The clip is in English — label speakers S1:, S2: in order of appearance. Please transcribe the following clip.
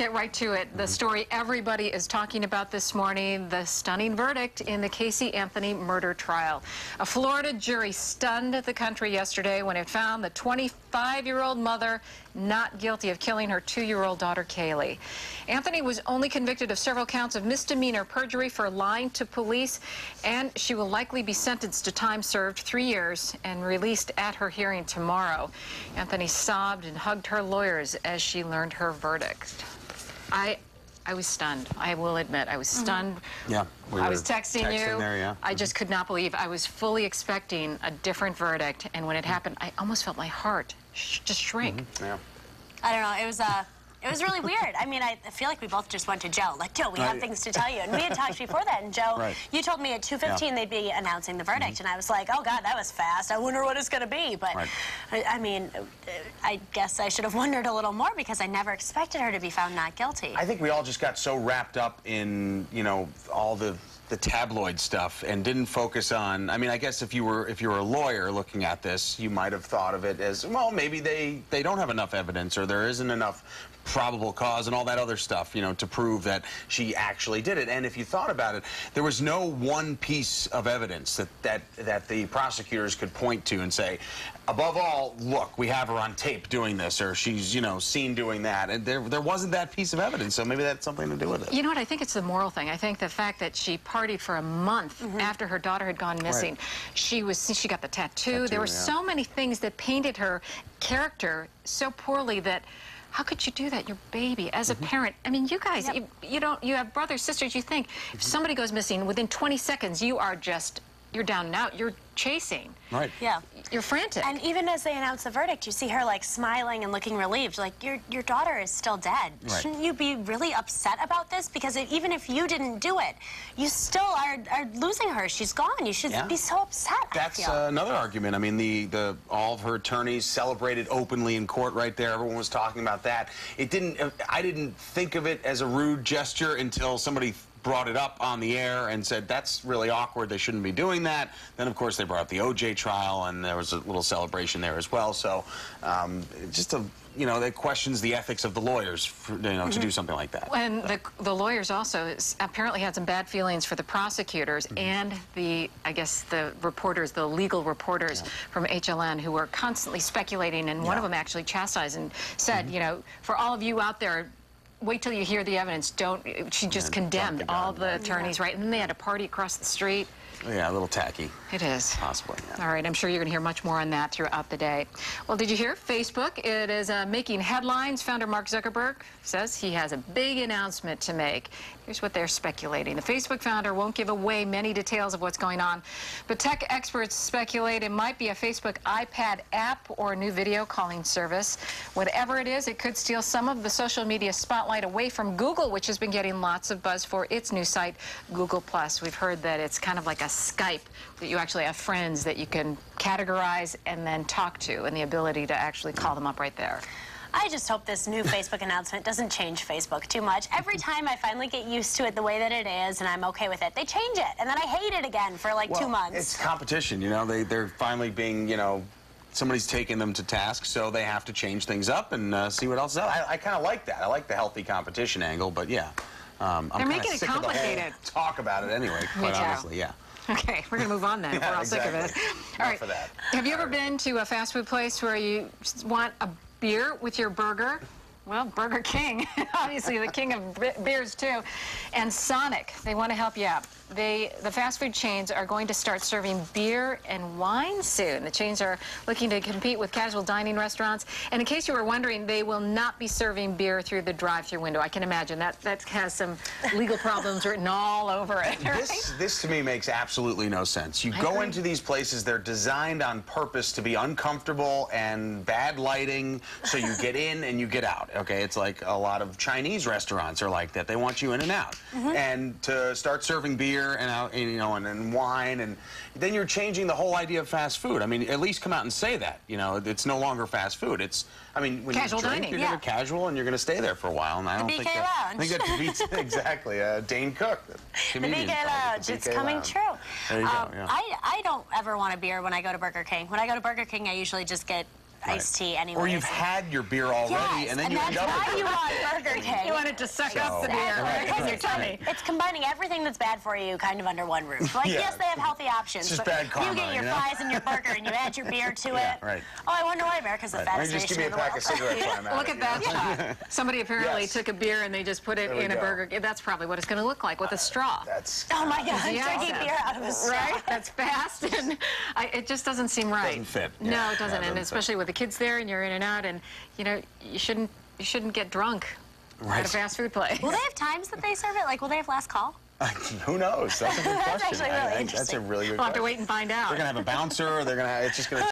S1: Get right to it. The story everybody is talking about this morning, the stunning verdict in the Casey Anthony murder trial. A Florida jury stunned the country yesterday when it found the 25-year-old mother not guilty of killing her 2-year-old daughter, Kaylee. Anthony was only convicted of several counts of misdemeanor perjury for lying to police, and she will likely be sentenced to time served, 3 years, and released at her hearing tomorrow. Anthony sobbed and hugged her lawyers as she learned her verdict. I was stunned. I will admit, I was stunned.
S2: Yeah,
S1: I was texting you.
S2: There, yeah.
S1: I just could not believe. I was fully expecting a different verdict, and when it happened, I almost felt my heart just shrink.
S2: Yeah.
S3: I don't know. It was really weird. I mean, I feel like we both just went to Joe. Like, Joe, we have things to tell you. And we had talked before that. And Joe, you told me at 2:15 they'd be announcing the verdict. And I was like, oh, God, that was fast. I wonder what it's going to be. But, I mean, I guess I should have wondered a little more because I never expected her to be found not guilty.
S2: I think we all just got so wrapped up in, you know, all the tabloid stuff and didn't focus on, I mean, I guess if you were a lawyer looking at this, you might have thought of it as, well, maybe they don't have enough evidence or there isn't enough probable cause and all that other stuff, you know, to prove that she actually did it. And if you thought about it, there was no one piece of evidence that the prosecutors could point to and say, above all, look, we have her on tape doing this, or she's, you know, seen doing that. And there wasn't that piece of evidence, so maybe that's something to do with it.
S1: You know what? I think it's the moral thing. I think the fact that she partied for a month after her daughter had gone missing. She got the tattoo. There were so many things that painted her character so poorly that how could you do that? Your baby, as a parent. I mean, you guys, you have brothers, sisters. You think if somebody goes missing, within 20 seconds, you're down and out. You're chasing.
S2: Right.
S3: Yeah.
S1: You're frantic.
S3: And even as they announce the verdict, you see her like smiling and looking relieved. Like your daughter is still dead.
S2: Right.
S3: Shouldn't you be really upset about this? Because even if you didn't do it, you still are losing her. She's gone. You should be so upset.
S2: That's another argument. I mean, all of her attorneys celebrated openly in court right there. Everyone was talking about that. I didn't think of it as a rude gesture until somebody brought it up on the air and said, that's really awkward, they shouldn't be doing that. Then, of course, they brought up the O.J. trial, and there was a little celebration there as well. So, you know, that questions the ethics of the lawyers, for, you know, to do something like that.
S1: And the lawyers also apparently had some bad feelings for the prosecutors and I guess the reporters, the legal reporters from HLN who were constantly speculating, and one of them actually chastised and said, you know, for all of you out there, wait till you hear the evidence. She just condemned all the attorneys, right? And then they had a party across the street.
S2: Yeah, a little tacky.
S1: It is.
S2: Possibly, yeah.
S1: All right, I'm sure you're going to hear much more on that throughout the day. Well, did you hear? Facebook, it is making headlines. Founder Mark Zuckerberg says he has a big announcement to make. Here's what they're speculating. The Facebook founder won't give away many details of what's going on, but tech experts speculate it might be a Facebook iPad app or a new video calling service. Whatever it is, it could steal some of the social media spotlight away from Google, which has been getting lots of buzz for its new site, Google+. We've heard that it's kind of like a Skype, that you actually have friends that you can categorize and then talk to, and the ability to actually call them up right there.
S3: I just hope this new Facebook announcement doesn't change Facebook too much. Every time I finally get used to it the way that it is and I'm okay with it, they change it, and then I hate it again for like 2 months.
S2: It's competition, you know. They're finally being, you know, somebody's taking them to task, so they have to change things up and see what else is out. I kind of like that. I like the healthy competition angle, but yeah.
S1: They're making it complicated.
S2: Talk about it anyway, quite honestly, yeah.
S1: Okay, we're going to move on then. We're all sick of it. All right. Have you ever been to a fast food place where you want a beer with your burger? Well, Burger King, obviously the king of beers too, and Sonic, they want to help you out. The fast food chains are going to start serving beer and wine soon. The chains are looking to compete with casual dining restaurants. And in case you were wondering, they will not be serving beer through the drive-through window. I can imagine that has some legal problems written all over it. Right?
S2: This to me makes absolutely no sense. You go into these places, they're designed on purpose to be uncomfortable and bad lighting, so you get in and you get out. Okay, it's like a lot of Chinese restaurants are like that. They want you in and out. And to start serving beer and you know, and wine, and then you're changing the whole idea of fast food. I mean, at least come out and say that. You know, it's no longer fast food. It's, I mean, when
S1: casual
S2: you drink,
S1: dining,
S2: you're going to casual, and you're going to stay there for a while. And I don't think that defeats exactly Dane Cook,
S3: the BK Lounge. It's coming true.
S2: There you go. Yeah.
S3: I don't ever want a beer when I go to Burger King. When I go to Burger King, I usually just get iced tea anyway.
S2: Or you've had your beer already,
S3: yes,
S2: and then you end
S3: that's
S2: up
S3: why
S2: with
S3: you want Burger King.
S1: You want it to suck up the beer
S3: Exactly.
S1: in your tummy.
S3: It's combining everything that's bad for you kind of under one roof. Like,
S2: Yeah.
S3: yes, they have healthy options,
S2: It's just
S3: but
S2: bad karma,
S3: you get your
S2: you know?
S3: fries and your burger and you add your beer to
S2: Yeah,
S3: it.
S2: right.
S3: Oh, I wonder why America's the
S2: Right.
S3: fattest
S2: Just give
S3: nation
S2: me a
S3: in the
S2: pack
S3: world.
S2: of cigarettes while I'm at
S1: Look
S2: it,
S1: at
S2: you know?
S1: that shot. Somebody apparently
S2: Yes.
S1: took a beer and they just put it
S2: There we
S1: in a
S2: go.
S1: burger. That's probably what it's going to look like with a straw.
S2: That's
S3: Oh my God,
S1: Yeah.
S3: drinking beer out of a straw.
S1: Right? That's fast, and it just doesn't seem right.
S2: Doesn't fit.
S1: No,
S2: Yeah.
S1: it doesn't,
S2: Yeah,
S1: and
S2: doesn't
S1: especially with the kids there, and you're in and out, and you shouldn't get drunk at
S2: Right.
S1: a fast food place.
S3: Will they have times that they serve it? Like, will they have last call?
S2: Who knows? That's a good
S3: That's
S2: question.
S3: actually really
S2: That's a
S3: interesting.
S2: really good
S1: We'll have to
S2: question.
S1: wait and find out.
S2: They're gonna have a bouncer. They're gonna. It's just gonna